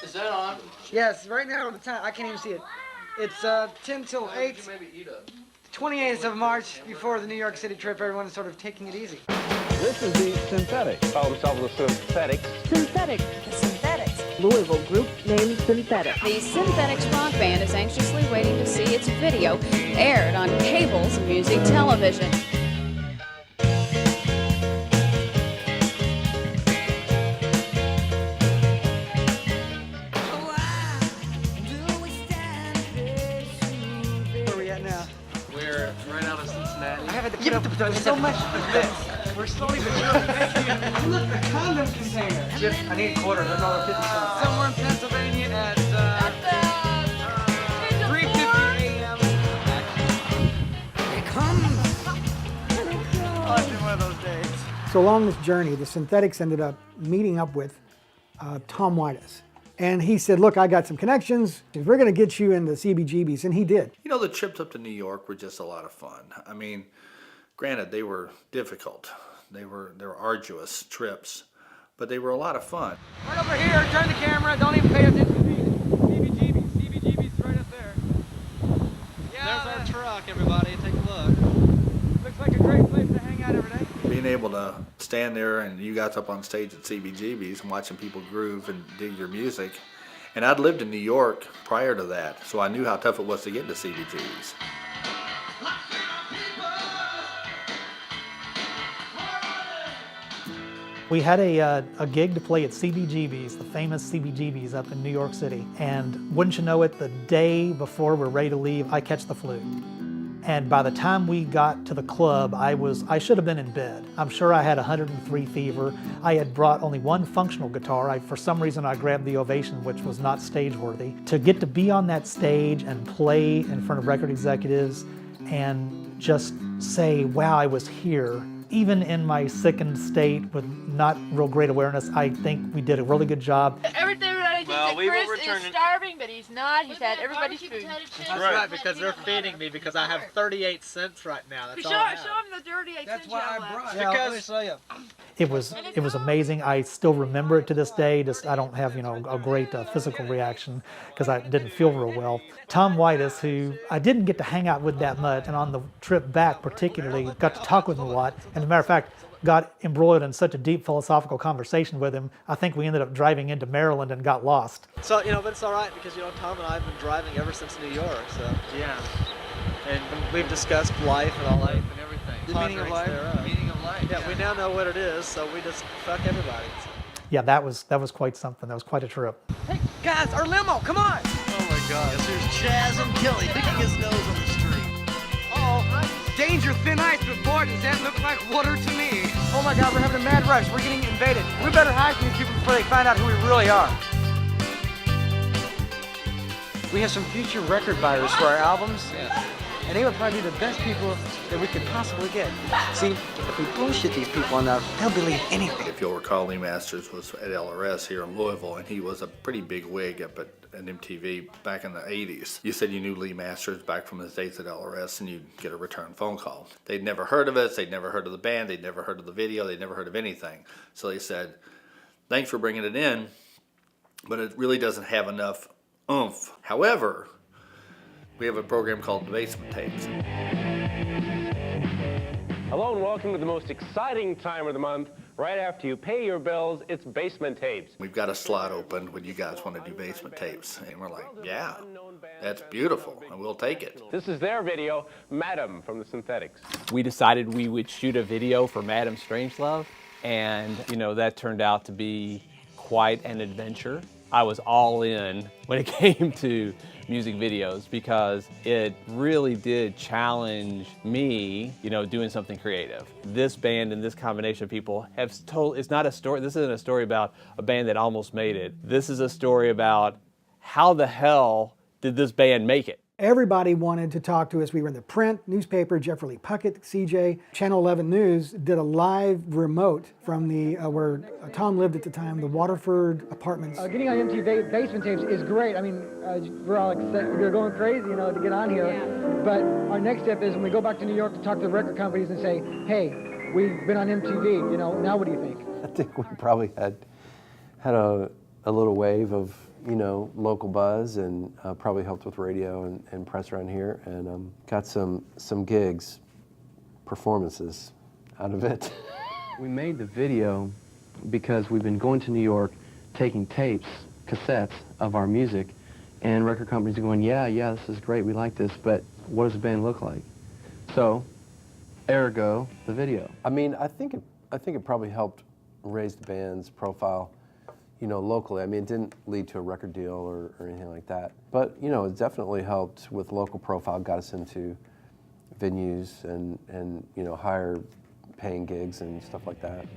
Is that on? Yes, right now the time, I can't even see it. It's 10 till 8. Maybe eat up. 28th of March, before the New York City trip. Everyone's sort of taking it easy. This is the Synthetics. Call themselves the Synthetics. Synthetics. The Synthetics. Louisville group named Synthetics. The Synthetics rock band is anxiously waiting to see its video aired on cable's music television. Where are we at now? We're right out of Cincinnati. I haven't put up so much of this. We're slowly but surely making it. Look, the condom container. I need a quarter, another 50 cents. Somewhere in Pennsylvania at 3:50 a.m. It comes. Oh, it's been one of those days. So along this journey, the Synthetics ended up meeting up with Tom Whitus. And he said, look, I got some connections. We're going to get you into CBGBs. And he did. You know, the trips up to New York were just a lot of fun. I mean, granted, they were difficult. They were arduous trips, but they were a lot of fun. Right over here, turn the camera, don't even pay attention to me. CBGB's right up there. Yeah, There's our truck, everybody. Take a look. Looks like a great place to hang out every day. Being able to stand there and you got up on stage at CBGB's and watching people groove and dig your music. And I'd lived in New York prior to that, so I knew how tough it was to get into CBGB's. We had a gig to play at CBGB's, the famous CBGB's up in New York City. And wouldn't you know it, the day before we're ready to leave, I catch the flu. And by the time we got to the club, I should have been in bed. I'm sure I had 103 fever. I had brought only one functional guitar. For some reason, I grabbed the Ovation, which was not stage-worthy. To get to be on that stage and play in front of record executives and just say, wow, I was here. Even in my sickened state with not real great awareness, I think we did a really good job. Everything thinks that Chris is starving, but he's not. He's had everybody's food. That's right, because they're feeding me because I have 38 cents right now. That's all I have. Show him the 38 cents. That's why I brought it. Because let me show you. It was amazing. I still remember it to this day. Just I don't have a great physical reaction because I didn't feel real well. Tom Whitus, who I didn't get to hang out with that much, and on the trip back particularly, got to talk with him a lot. And as a matter of fact, got embroiled in such a deep philosophical conversation with him, I think we ended up driving into Maryland and got lost. So, but it's all right because, Tom and I have been driving ever since New York, so. Yeah. And we've discussed life and all that and everything. The meaning of life. The meaning of life. Yeah, we now know what it is, so we just fuck everybody. So. Yeah, that was quite something. That was quite a trip. Hey, guys, our limo, come on! Oh my God. There's Chaz and Kelly picking his nose on the street. Uh-oh. Danger, thin ice, but boy, does that look like water to me. Oh my God, we're having a mad rush. We're getting invaded. We better hide from these people before they find out who we really are. We have some future record buyers for our albums. Yes. And they would probably be the best people that we could possibly get. See, if we bullshit these people enough, they'll believe anything. If you'll recall, Lee Masters was at LRS here in Louisville, and he was a pretty big wig up at MTV back in the 80s. You said you knew Lee Masters back from his days at LRS, and you'd get a return phone call. They'd never heard of us, they'd never heard of the band, they'd never heard of the video, they'd never heard of anything. So they said, thanks for bringing it in, but it really doesn't have enough oomph. However, we have a program called the Basement Tapes. Hello and welcome to the most exciting time of the month. Right after you pay your bills, it's Basement Tapes. We've got a slot open when you guys want to do Basement Tapes. And we're like, yeah, that's beautiful, and we'll take it. This is their video, Madam from the Synthetics. We decided we would shoot a video for Madam Strangelove, and that turned out to be quite an adventure. I was all in when it came to music videos because it really did challenge me, doing something creative. This band and this combination of people have told, it's not a story, this isn't a story about a band that almost made it. This is a story about how the hell did this band make it? Everybody wanted to talk to us. We were in the print, newspaper, Jeffrey Lee Puckett, CJ, Channel 11 News did a live remote from the where Tom lived at the time, the Waterford Apartments. Getting on MTV Basement Tapes is great. I mean, we're all excited. We're going crazy, to get on here. Yeah. But our next step is when we go back to New York to talk to the record companies and say, hey, we've been on MTV, now what do you think? I think we probably had a little wave of, you know, local buzz, and probably helped with radio and press around here, and got some gigs, performances out of it. We made the video because we've been going to New York, taking tapes, cassettes of our music, and record companies are going, yeah, this is great, we like this, but what does the band look like? So, ergo, the video. I mean, I think it probably helped raise the band's profile, you know, locally. I mean, it didn't lead to a record deal or anything like that, but you know, it definitely helped with local profile, got us into venues and you know, higher paying gigs and stuff like that.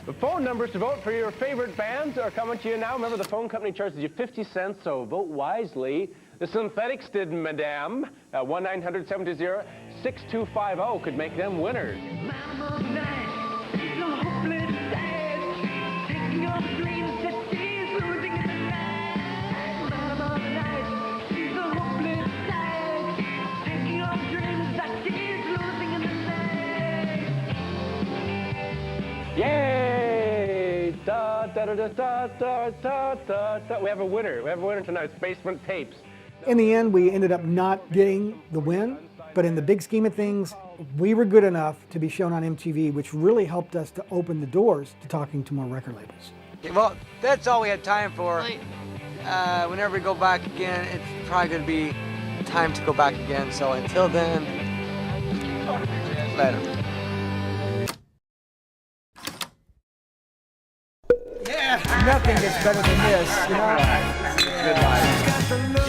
The phone numbers to vote for your favorite bands are coming to you now. Remember, the phone company charges you 50 cents, so vote wisely. The Synthetics did, madame. 1-900-720-6250 could make them winners. Yay! Da, da, da, da, da, da, da, da. We have a winner. We have a winner tonight. It's Basement Tapes. In the end, we ended up not getting the win, but in the big scheme of things, we were good enough to be shown on MTV, which really helped us to open the doors to talking to more record labels. Well, that's all we had time for. Whenever we go back again, it's probably going to be time to go back again. So until then, later. Yeah, nothing gets better than this, you know? Good life.